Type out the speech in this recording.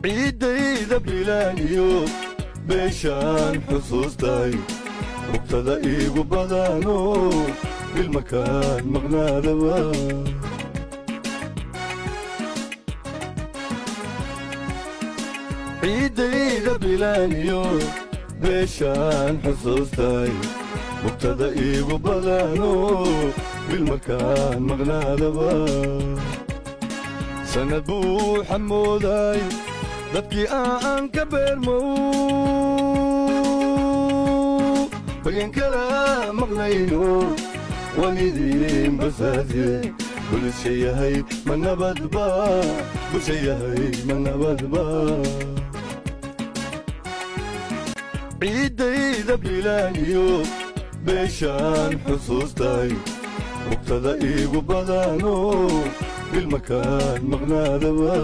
ciidayda bilaaniyo beeshaan xusuustay waqtada iigu badano bilmakaan maqnaadaba ciidayda bilaaniyo beeshaan xusuustay waqtada iigu badano bilmakaan maqnaadaba sanad buu xamooday dadkii aan ka beermow bayan kala maqlayno wanidiin basaase bulsha yahay ma nabadba bulsha yahay ma nabadba ciidayda bilaaniyo beeshaan xusuustay waqtada iigu badano bilmakaan maqnaadaba